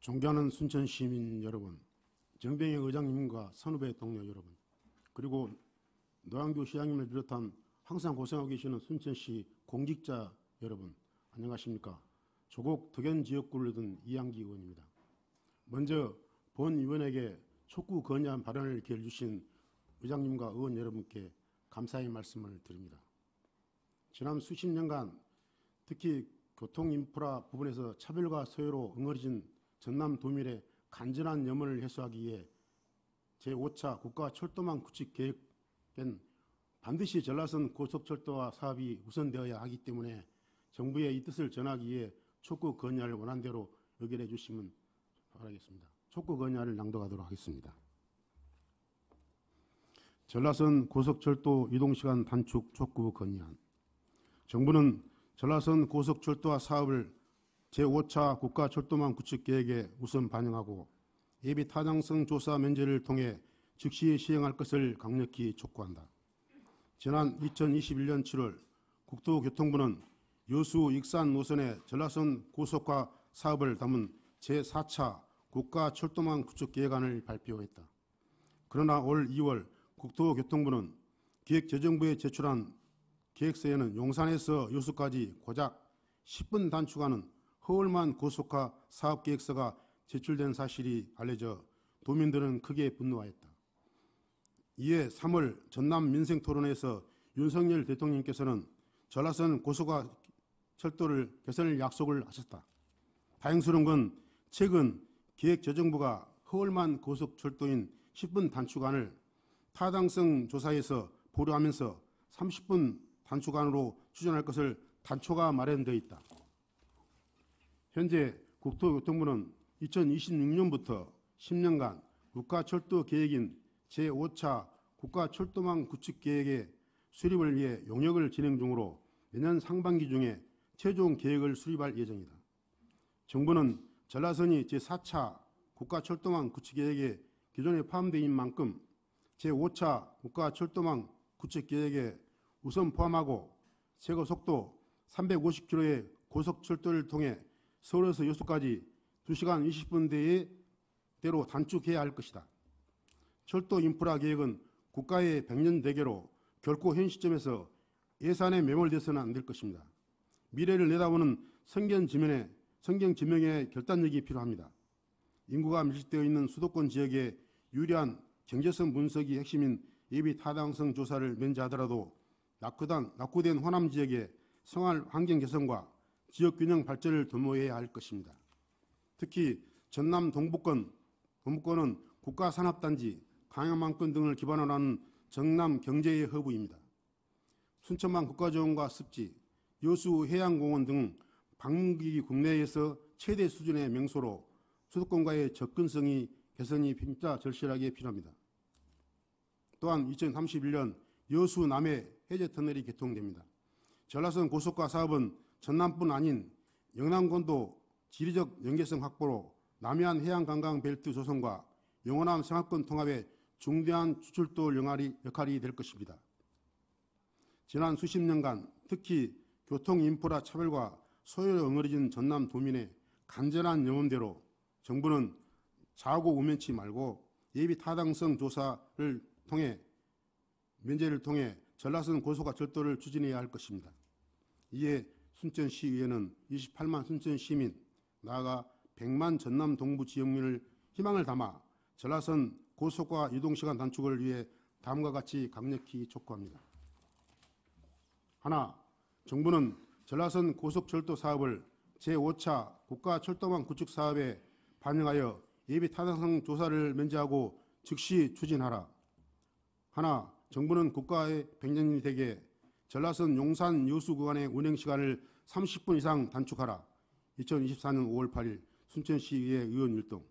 존경하는 순천 시민 여러분, 정병희 의장님과 선후배 동료 여러분, 그리고 노양규 시장님을 비롯한 항상 고생하고 계시는 순천시 공직자 여러분, 안녕하십니까? 조국 덕연 지역구를 둔 이양기 의원입니다. 먼저 본 의원에게 촉구 건의안 발언을 기회를 주신 의장님과 의원 여러분께 감사의 말씀을 드립니다. 지난 수십 년간 특히 교통인프라 부분에서 차별과 소외로 엉어리진 전남 도민의 간절한 염원을 해소하기 위해 제5차 국가철도망 구축 계획엔 반드시 전라선 고속철도화 사업이 우선되어야 하기 때문에 정부의 이 뜻을 전하기 위해 촉구 건의안을 원안대로 의결해 주시면 바라겠습니다. 촉구 건의안을 낭독하도록 하겠습니다. 전라선 고속철도 이동시간 단축 촉구 건의안. 정부는 전라선 고속철도화 사업을 제5차 국가철도망 구축 계획에 우선 반영하고 예비 타당성 조사 면제를 통해 즉시 시행할 것을 강력히 촉구한다. 지난 2021년 7월 국토교통부는 여수 익산 노선의 전라선 고속화 사업을 담은 제4차 국가철도망 구축 계획안을 발표했다. 그러나 올 2월 국토교통부는 기획재정부에 제출한 계획서에는 용산에서 여수까지 고작 10분 단축하는 허울만 고속화 사업계획서가 제출된 사실이 알려져 도민들은 크게 분노하였다. 이에 3월 전남 민생토론회에서 윤석열 대통령께서는 전라선 고속화 철도를 개선할 약속을 하셨다. 다행스러운 건 최근 기획재정부가 허울만 고속철도인 10분 단축안을 타당성 조사에서 보류하면서 30분 단축안으로 추진할 것을 단초가 마련되어 있다. 현재 국토교통부는 2026년부터 10년간 국가철도 계획인 제5차 국가철도망 구축 계획의 수립을 위해 용역을 진행 중으로 내년 상반기 중에 최종 계획을 수립할 예정이다. 정부는 전라선이 제4차 국가철도망 구축 계획에 기존에 포함되어 있는 만큼 제5차 국가철도망 구축 계획에 우선 포함하고 최고 속도 350km의 고속철도를 통해 서울에서 여수까지 2시간 20분대로 단축해야 할 것이다. 철도 인프라 계획은 국가의 100년 대계로 결코 현 시점에서 예산에 매몰돼서는 안 될 것입니다. 미래를 내다보는 성경지명의 결단력이 필요합니다. 인구가 밀집되어 있는 수도권 지역에 유리한 경제성 분석이 핵심인 예비 타당성 조사를 면제하더라도 낙후된 호남 지역의 생활 환경 개선과 지역균형 발전을 도모해야 할 것입니다. 특히 전남 동부권은 국가산업단지, 강양만권 등을 기반으로 하는 정남 경제의 허브입니다. 순천만 국가정원과 습지, 여수 해양공원 등 방문객이 국내에서 최대 수준의 명소로 수도권과의 접근성이 개선이 진짜 절실하게 필요합니다. 또한 2031년 여수 남해 해저터널이 개통됩니다. 전라선 고속화 사업은 전남뿐 아닌 영남권도 지리적 연계성 확보로 남해안 해양관광 벨트 조성과 영호남 상하권 통합의 중대한 추출도 역할이 될 것입니다. 지난 수십 년간 특히 교통인프라 차별과 소외로 엉어리진 전남 도민의 간절한 염원대로 정부는 자고 우면치 말고 예비 타당성 조사를 통해 면제를 통해 전라선 고속화 철도를 추진해야 할 것입니다. 이에 순천시의회는 28만 순천시민, 나아가 100만 전남 동부 지역민을 희망을 담아 전라선 고속화 이동시간 단축을 위해 다음과 같이 강력히 촉구합니다. 하나, 정부는 전라선 고속철도 사업을 제5차 국가철도망 구축 사업에 반영하여 예비 타당성 조사를 면제하고 즉시 추진하라. 하나, 정부는 국가의 100년이 되게 전라선 용산 여수 구간의 운행시간을 30분 이상 단축하라. 2024년 5월 8일 순천시의회 의원 율동.